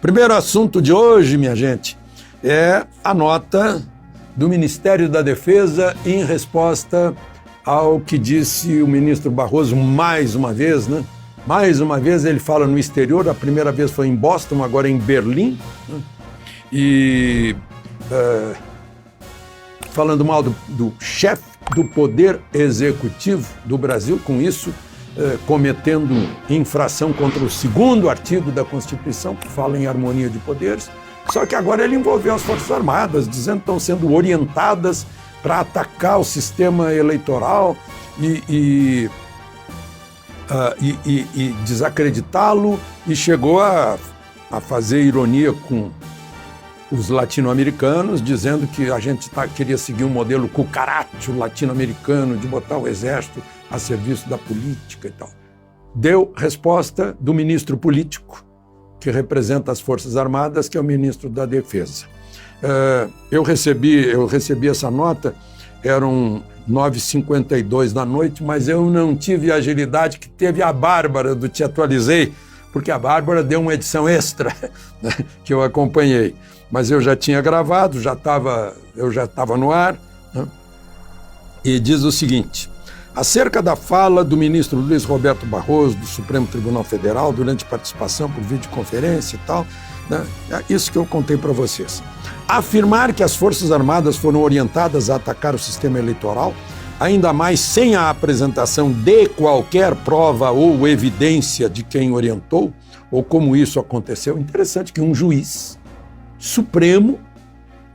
Primeiro assunto de hoje, minha gente, é a nota do Ministério da Defesa em resposta ao que disse o ministro Barroso mais uma vez, né? Mais uma vez ele fala no exterior, a primeira vez foi em Boston, agora em Berlim, né? E falando mal do chefe do Poder Executivo do Brasil, com isso cometendo infração contra o 2º artigo da Constituição, que fala em harmonia de poderes, só que agora ele envolveu as Forças Armadas, dizendo que estão sendo orientadas para atacar o sistema eleitoral e desacreditá-lo, e chegou a fazer ironia com os latino-americanos, dizendo que a gente queria seguir um modelo cucaracho latino-americano, de botar o exército a serviço da política e tal. Deu resposta do ministro político, que representa as Forças Armadas, que é o ministro da Defesa. Eu recebi essa nota, eram 9h52 da noite, mas eu não tive a agilidade que teve a Bárbara do Te Atualizei, porque a Bárbara deu uma edição extra, né, que eu acompanhei. Mas eu já tinha gravado, eu já estava no ar, né? E diz o seguinte: acerca da fala do ministro Luiz Roberto Barroso, do Supremo Tribunal Federal, durante participação por videoconferência e tal, né? É isso que eu contei para vocês. Afirmar que as Forças Armadas foram orientadas a atacar o sistema eleitoral, ainda mais sem a apresentação de qualquer prova ou evidência de quem orientou, ou como isso aconteceu. Interessante que um juiz Supremo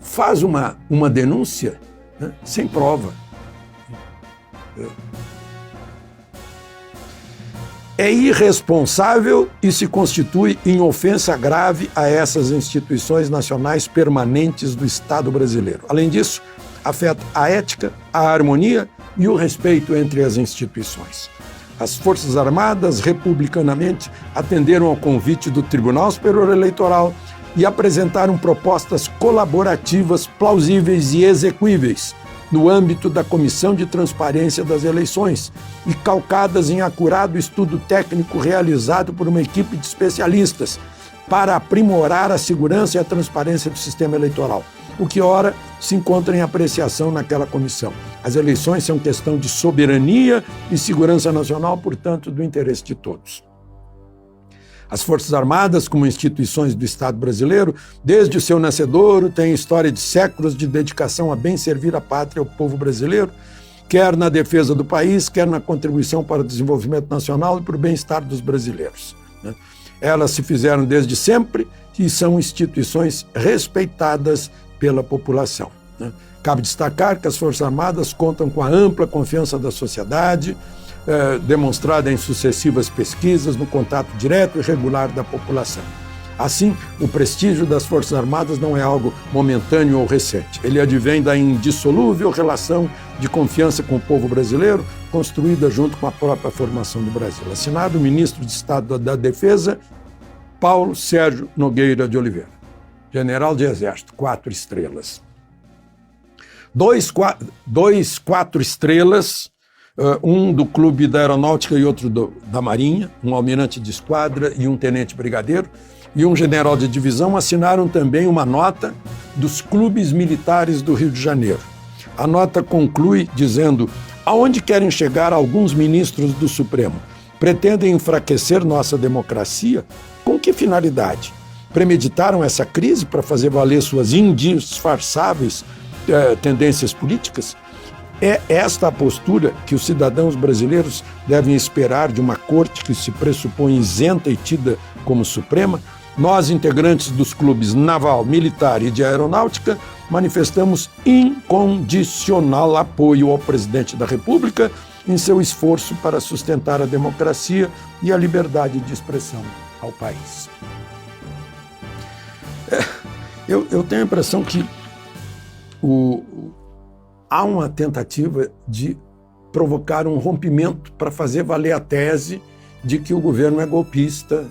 faz uma denúncia, né, sem prova. É irresponsável e se constitui em ofensa grave a essas instituições nacionais permanentes do Estado brasileiro. Além disso, afeta a ética, a harmonia e o respeito entre as instituições. As Forças Armadas, republicanamente, atenderam ao convite do Tribunal Superior Eleitoral e apresentaram propostas colaborativas plausíveis e execuíveis no âmbito da Comissão de Transparência das Eleições e calcadas em acurado estudo técnico realizado por uma equipe de especialistas para aprimorar a segurança e a transparência do sistema eleitoral, o que ora se encontra em apreciação naquela comissão. As eleições são questão de soberania e segurança nacional, portanto, do interesse de todos. As Forças Armadas, como instituições do Estado brasileiro, desde o seu nascedouro, têm história de séculos de dedicação a bem servir a pátria e ao povo brasileiro, quer na defesa do país, quer na contribuição para o desenvolvimento nacional e para o bem-estar dos brasileiros, né? Elas se fizeram desde sempre e são instituições respeitadas pela população, né? Cabe destacar que as Forças Armadas contam com a ampla confiança da sociedade, demonstrada em sucessivas pesquisas no contato direto e regular da população. Assim, o prestígio das Forças Armadas não é algo momentâneo ou recente. Ele advém da indissolúvel relação de confiança com o povo brasileiro, construída junto com a própria formação do Brasil. Assinado o ministro de Estado da Defesa, Paulo Sérgio Nogueira de Oliveira. General de Exército, 4 estrelas. Dois 4 estrelas, um do Clube da Aeronáutica e outro da Marinha, um almirante de esquadra e um tenente brigadeiro, e um general de divisão, assinaram também uma nota dos clubes militares do Rio de Janeiro. A nota conclui dizendo: aonde querem chegar alguns ministros do Supremo? Pretendem enfraquecer nossa democracia? Com que finalidade? Premeditaram essa crise para fazer valer suas indisfarçáveis tendências políticas? É esta a postura que os cidadãos brasileiros devem esperar de uma corte que se pressupõe isenta e tida como suprema? Nós, integrantes dos clubes naval, militar e de aeronáutica, manifestamos incondicional apoio ao presidente da República em seu esforço para sustentar a democracia e a liberdade de expressão ao país. Eu tenho a impressão que há uma tentativa de provocar um rompimento para fazer valer a tese de que o governo é golpista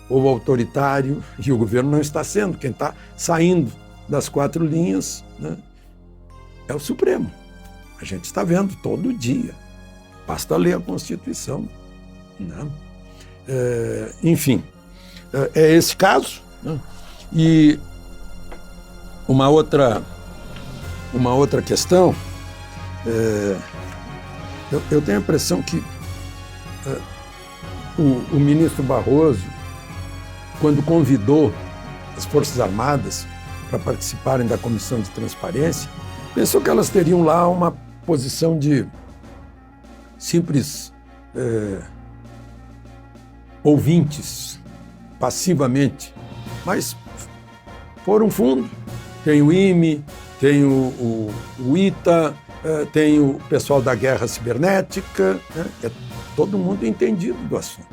ou autoritário, e o governo não está sendo. Quem está saindo das 4 linhas, né, é o Supremo. A gente está vendo todo dia. Basta ler a Constituição, né? Enfim, é esse caso. né? E uma outra questão, eu tenho a impressão que o ministro Barroso, quando convidou as Forças Armadas para participarem da Comissão de Transparência, pensou que elas teriam lá uma posição de simples ouvintes, passivamente, mas foram fundo. Tem o IME, tem o ITA, tem o pessoal da guerra cibernética, né? É todo mundo entendido do assunto.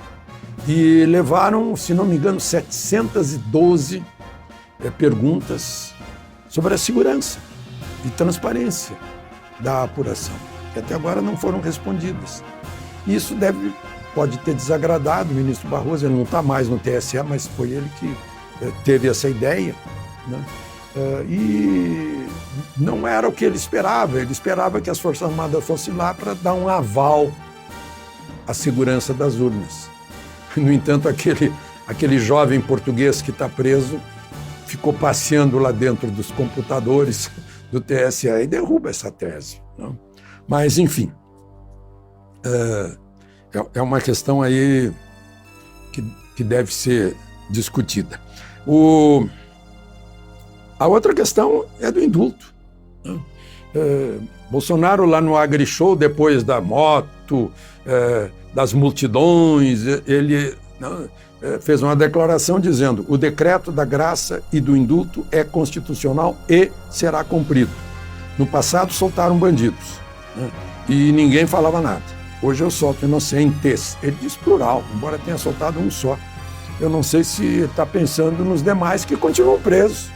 E levaram, se não me engano, 712 perguntas sobre a segurança e transparência da apuração, que até agora não foram respondidas. Isso pode ter desagradado o ministro Barroso, ele não está mais no TSE, mas foi ele que teve essa ideia, né? E não era o que ele esperava que as Forças Armadas fossem lá para dar um aval à segurança das urnas. No entanto, aquele jovem português que está preso ficou passeando lá dentro dos computadores do TSE e derruba essa tese, né? Mas, enfim, é uma questão aí que deve ser discutida. A outra questão é do indulto, né? Bolsonaro, lá no AgriShow, depois da moto, das multidões, ele fez uma declaração dizendo: o decreto da graça e do indulto é constitucional e será cumprido. No passado soltaram bandidos, né? E ninguém falava nada. Hoje eu solto inocentes. Ele diz plural, embora tenha soltado um só. Eu não sei se está pensando nos demais que continuam presos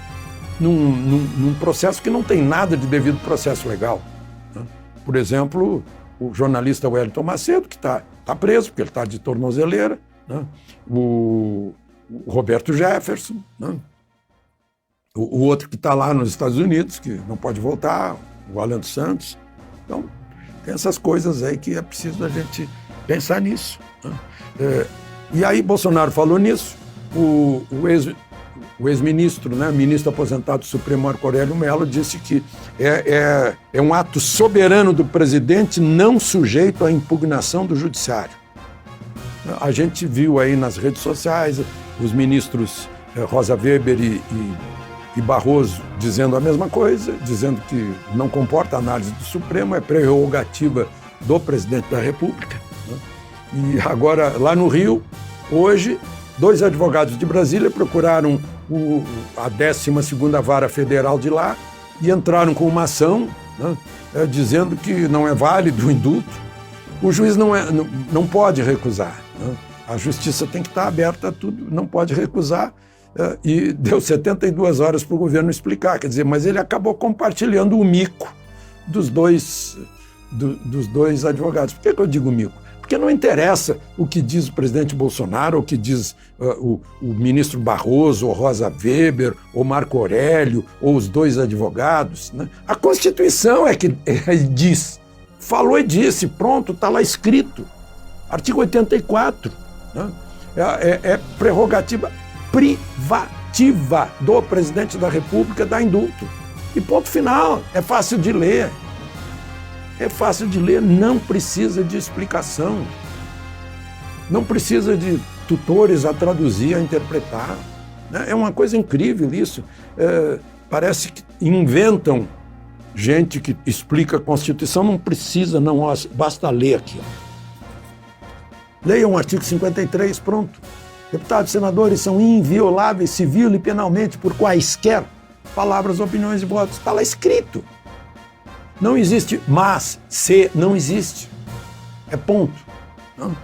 num processo que não tem nada de devido processo legal, né? Por exemplo, o jornalista Wellington Macedo, que está preso porque ele está de tornozeleira, né? O Roberto Jefferson, né? O outro que está lá nos Estados Unidos, que não pode voltar, o Alan dos Santos. Então, tem essas coisas aí que é preciso a gente pensar nisso, né? E aí Bolsonaro falou nisso, o ex-ministro, né, ministro aposentado do Supremo Marco Aurélio Mello, disse que é um ato soberano do presidente não sujeito à impugnação do judiciário. A gente viu aí nas redes sociais os ministros Rosa Weber e Barroso dizendo a mesma coisa, dizendo que não comporta análise do Supremo, é prerrogativa do presidente da República, né? E agora, lá no Rio, hoje, 2 advogados de Brasília procuraram a 12ª Vara Federal de lá e entraram com uma ação, né, dizendo que não é válido o indulto. O juiz não pode recusar, né? A justiça tem que estar aberta a tudo, não pode recusar, e deu 72 horas para o governo explicar. Quer dizer, mas ele acabou compartilhando o mico dos dois advogados. Por que eu digo mico? Porque não interessa o que diz o presidente Bolsonaro, o que diz o ministro Barroso, ou Rosa Weber, ou Marco Aurélio, ou os 2 advogados, né? A Constituição é que diz, falou e disse, pronto, está lá escrito. Artigo 84, né? É prerrogativa privativa do presidente da República dar indulto. E ponto final, é fácil de ler. É fácil de ler, não precisa de explicação. Não precisa de tutores a traduzir, a interpretar, né? É uma coisa incrível isso. Parece que inventam gente que explica a Constituição, não precisa, não, basta ler aqui. Leiam o artigo 53, pronto. Deputados e senadores são invioláveis civil e penalmente por quaisquer palavras, opiniões e votos. Está lá escrito. Não existe mas, se, não existe. É ponto. Não?